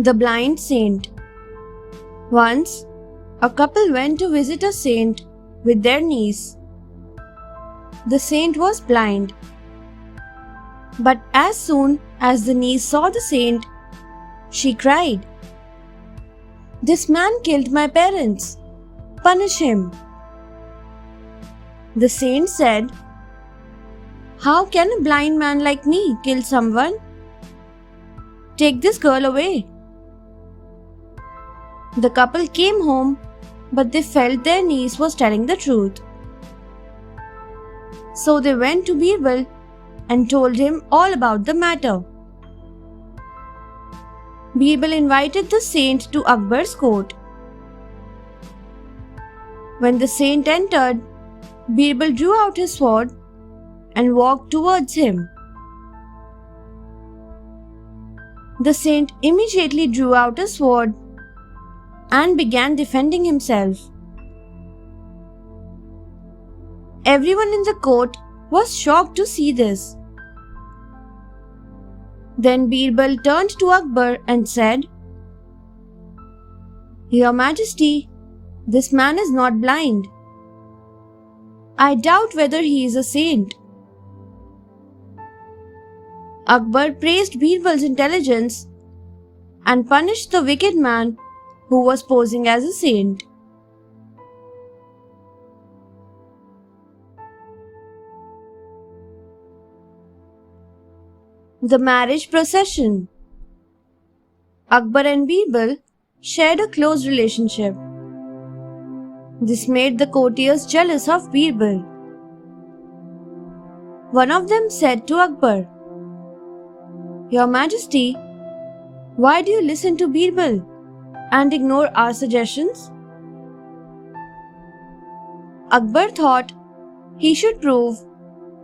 The Blind Saint. Once, a couple went to visit a saint with their niece. The saint was blind. But as soon as the niece saw the saint, she cried, "This man killed my parents. Punish him." The saint said, "How can a blind man like me kill someone? Take this girl away." The couple came home, but they felt their niece was telling the truth. So they went to Birbal and told him all about the matter. Birbal invited the saint to Akbar's court. When the saint entered, Birbal drew out his sword and walked towards him. The saint immediately drew out a sword and began defending himself. Everyone in the court was shocked to see this. Then Birbal turned to Akbar and said, "Your Majesty, this man is not blind. I doubt whether he is a saint." Akbar praised Birbal's intelligence and punished the wicked man who was posing as a saint. The Marriage Procession. Akbar and Birbal shared a close relationship. This made the courtiers jealous of Birbal. One of them said to Akbar, "Your Majesty, why do you listen to Birbal and ignore our suggestions?" Akbar thought he should prove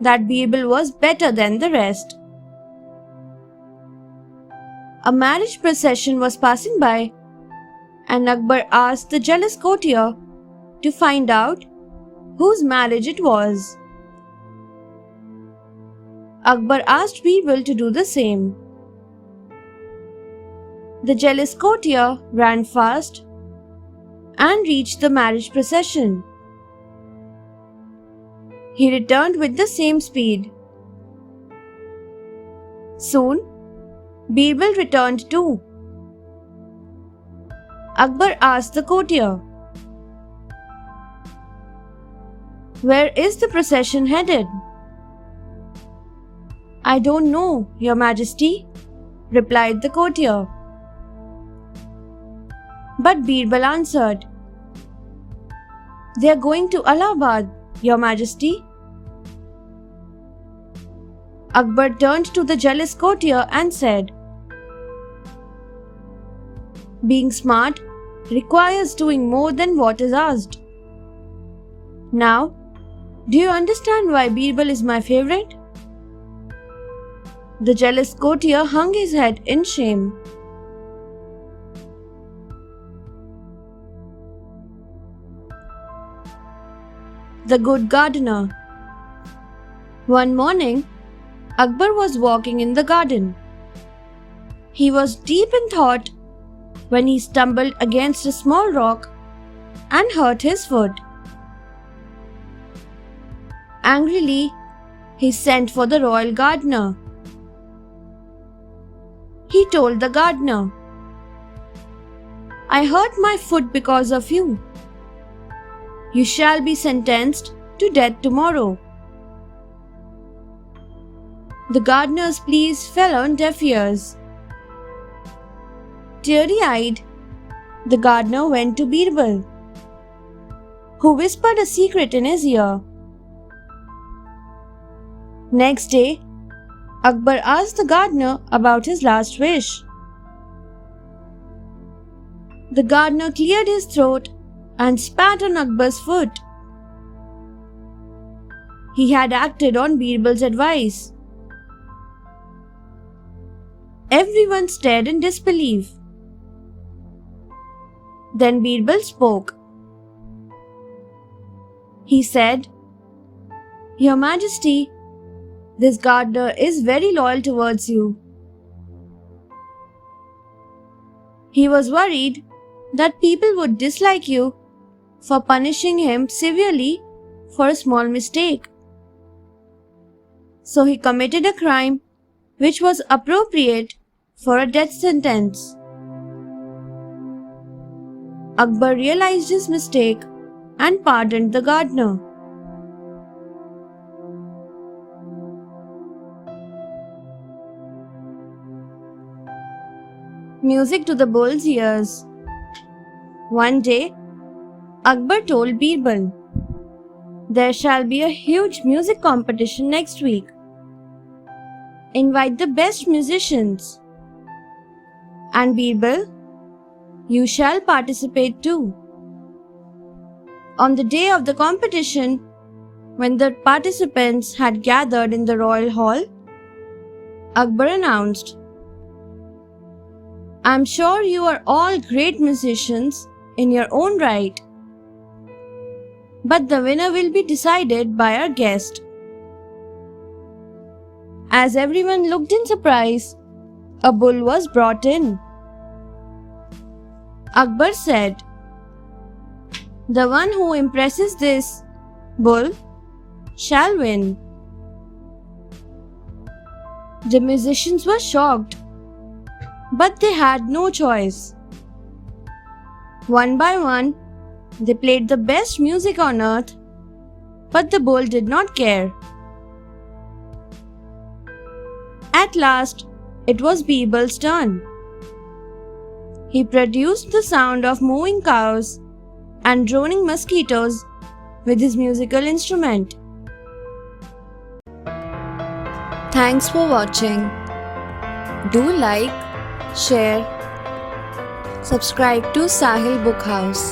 that Birbal was better than the rest. A marriage procession was passing by, and Akbar asked the jealous courtier to find out whose marriage it was. Akbar asked Birbal to do the same. The jealous courtier ran fast and reached the marriage procession. He returned with the same speed. Soon, Birbal returned too. Akbar asked the courtier, "Where is the procession headed?" "I don't know, Your Majesty," replied the courtier. But Birbal answered, "They are going to Allahabad, Your Majesty." Akbar turned to the jealous courtier and said, "Being smart requires doing more than what is asked. Now, do you understand why Birbal is my favorite?" The jealous courtier hung his head in shame. The Good Gardener. One morning, Akbar was walking in the garden. He was deep in thought when he stumbled against a small rock and hurt his foot. Angrily, he sent for the royal gardener. He told the gardener, "I hurt my foot because of you. You shall be sentenced to death tomorrow." The gardener's pleas fell on deaf ears. Teary-eyed, the gardener went to Birbal, who whispered a secret in his ear. Next day, Akbar asked the gardener about his last wish. The gardener cleared his throat and spat on Akbar's foot. He had acted on Birbal's advice. Everyone stared in disbelief. Then Birbal spoke. He said, "Your Majesty, this gardener is very loyal towards you. He was worried that people would dislike you for punishing him severely for a small mistake. So he committed a crime which was appropriate for a death sentence. Akbar realized his mistake and pardoned the gardener. Music to the bull's ears. One day, Akbar told Birbal, "There shall be a huge music competition next week. Invite the best musicians. And Birbal, you shall participate too." On the day of the competition, when the participants had gathered in the royal hall, Akbar announced, "I'm sure you are all great musicians in your own right, but the winner will be decided by our guest." As everyone looked in surprise, a bull was brought in. Akbar said, "The one who impresses this bull shall win." The musicians were shocked, but they had no choice. One by one, they played the best music on earth, but the bull did not care. At last, it was Birbal's turn. He produced the sound of mooing cows and droning mosquitoes with his musical instrument. Thanks for watching. Do like, share, subscribe to Sahil Book House.